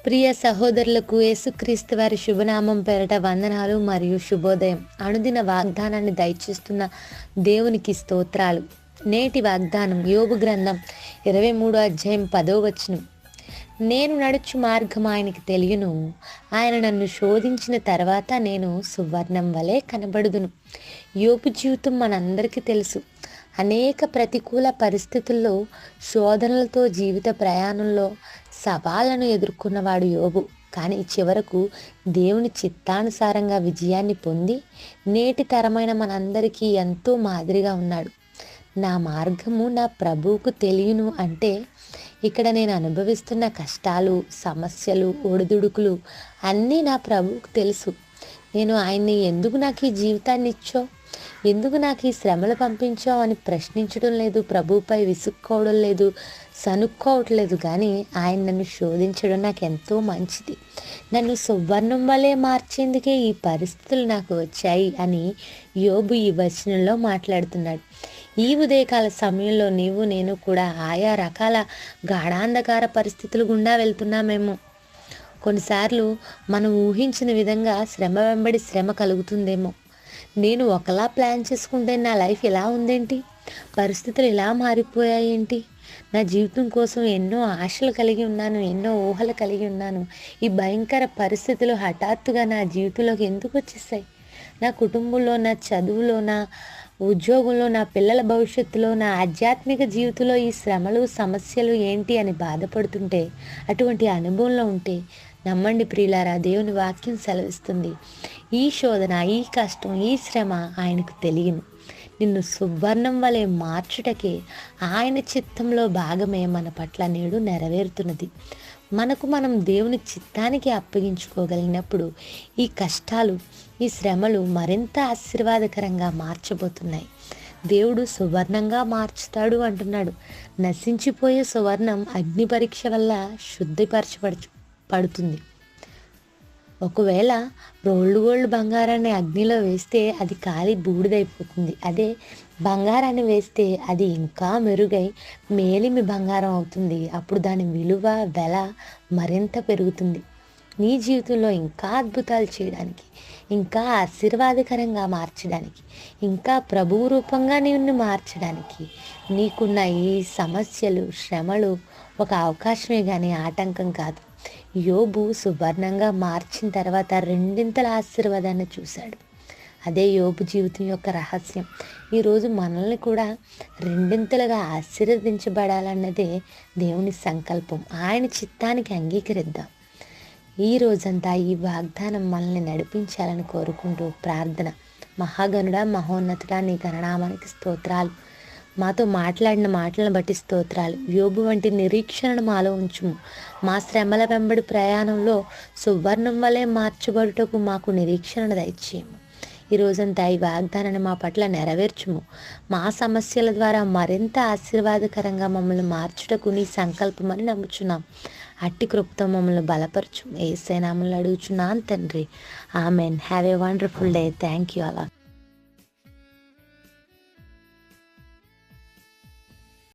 ప్రియ సహోదరులకు యేసుక్రీస్తు వారి శుభనామం పేరట వందనాలు మరియు శుభోదయం. అనుదిన వాగ్దానాన్ని దయచేస్తున్న దేవునికి స్తోత్రాలు. నేటి వాగ్దానం యోబు గ్రంథం 23వ అధ్యాయం 10వ వచనం. నేను నడుచు మార్గం ఆయనకి తెలియను, ఆయన నన్ను శోధించిన తర్వాత నేను సువర్ణం వలె కనబడుదును. యోబు జీవితం మనందరికీ తెలుసు. అనేక ప్రతికూల పరిస్థితుల్లో, శోధనలతో జీవిత ప్రయాణంలో సవాళ్లను ఎదుర్కొన్నవాడు యోబు. కానీ చివరకు దేవుని చిత్తానుసారంగా విజయాన్ని పొంది నేటి తరమైన మనందరికీ ఎంతో మాదిరిగా ఉన్నాడు. నా మార్గము నా ప్రభువుకు తెలియను అంటే ఇక్కడ నేను అనుభవిస్తున్న కష్టాలు, సమస్యలు, ఒడిదుడుకులు అన్నీ నా ప్రభువుకు తెలుసు. నేను ఆయన్ని ఎందుకు నాకు ఈ జీవితాన్ని ఇచ్చో, ఎందుకు నాకు ఈ శ్రమలు పంపించావు అని ప్రశ్నించడం లేదు, ప్రభువుపై విసుక్కోవడం లేదు, సనుక్కోవట్లేదు. కానీ ఆయన నన్ను శోధించడం నాకు ఎంతో మంచిది. నన్ను సువర్ణం వలె మార్చేందుకే ఈ పరిస్థితులు నాకు వచ్చాయి అని యోబు ఈ వచనంలో మాట్లాడుతున్నాడు. ఈ ఉదయకాల సమయంలో నీవు నేను కూడా ఆయా రకాల గాఢాంధకార పరిస్థితులు గుండా వెళ్తున్నామేమో. కొన్నిసార్లు మనం ఊహించిన విధంగా శ్రమ వెంబడి శ్రమ కలుగుతుందేమో. నేను ఒకలా ప్లాన్ చేసుకుంటే నా లైఫ్ ఎలా ఉందేంటి, పరిస్థితులు ఎలా మారిపోయాయి ఏంటి, నా జీవితం కోసం ఎన్నో ఆశలు కలిగి ఉన్నాను, ఎన్నో ఊహలు కలిగి ఉన్నాను. ఈ భయంకర పరిస్థితులు హఠాత్తుగా నా జీవితంలోకి ఎందుకు వచ్చేసాయి? నా కుటుంబంలో, నా చదువులో, నా ఉద్యోగంలో, నా పిల్లల భవిష్యత్తులో, నా ఆధ్యాత్మిక జీవితంలో ఈ శ్రమలు, సమస్యలు ఏంటి అని బాధపడుతుంటే, అటువంటి అనుభవంలో ఉంటే నమ్మండి ప్రియులారా, దేవుని వాక్యం సెలవిస్తుంది, ఈ శోధన, ఈ కష్టం, ఈ శ్రమ ఆయనకు తెలియను. నిన్ను సువర్ణం వలె మార్చుటకే ఆయన చిత్తంలో భాగమే మన పట్ల నేడు నెరవేరుతున్నది. మనకు మనం దేవుని చిత్తానికి అప్పగించుకోగలిగినప్పుడు ఈ కష్టాలు, ఈ శ్రమలు మరింత ఆశీర్వాదకరంగా మార్చబోతున్నాయి. దేవుడు సువర్ణంగా మార్చుతాడు అంటున్నాడు. నశించిపోయే సువర్ణం అగ్ని పరీక్ష వల్ల పడుతుంది. ఒకవేళ రోల్డ్ గోల్డ్ బంగారాన్ని అగ్నిలో వేస్తే అది కాలి బూడిదైపోతుంది. అదే బంగారాన్ని వేస్తే అది ఇంకా మెరుగై మేలిమి బంగారం అవుతుంది. అప్పుడు దాని విలువ, వెల మరింత పెరుగుతుంది. నీ జీవితంలో ఇంకా అద్భుతాలు చేయడానికి, ఇంకా ఆశీర్వాదకరంగా మార్చడానికి, ఇంకా ప్రభువు రూపంగా నిన్ను మార్చడానికి నీకున్న ఈ సమస్యలు, శ్రమలు ఒక అవకాశమే కానీ ఆటంకం కాదు. యోబు సువర్ణంగా మార్చిన తర్వాత రెండింతల ఆశీర్వాదాన్ని చూశాడు. అదే యోబు జీవితం యొక్క రహస్యం. ఈరోజు మనల్ని కూడా రెండింతలుగా ఆశీర్వదించబడాలన్నదే దేవుని సంకల్పం. ఆయన చిత్తానికి అంగీకరిద్దాం. ఈ రోజంతా ఈ వాగ్దానం మనల్ని నడిపించాలని కోరుకుంటూ ప్రార్థన. మహాగణుడా, మహోన్నతుడా, నీ గణనామానికి స్తోత్రాలు. మాతో మాట్లాడిన మాటలను బట్టి స్తోత్రాలు. యోబు వంటి నిరీక్షణను మాలో ఉంచుము. మా శ్రమల వెంబడి ప్రయాణంలో సువర్ణం వలె మార్చబడుటకు మాకు నిరీక్షణను దయచేయము. ఈ రోజంతా ఈ వాగ్దానాన్ని మా పట్ల నెరవేర్చుము. మా సమస్యల ద్వారా మరింత ఆశీర్వాదకరంగా మమ్మల్ని మార్చుటకు నీ సంకల్పమని నమ్ముచున్నాం. అట్టి కృపతో మమ్మల్ని బలపరచు. యేసయ్య నామములో అడుగుచున్నాను తండ్రి, amen. Have a wonderful day. Thank you అలా.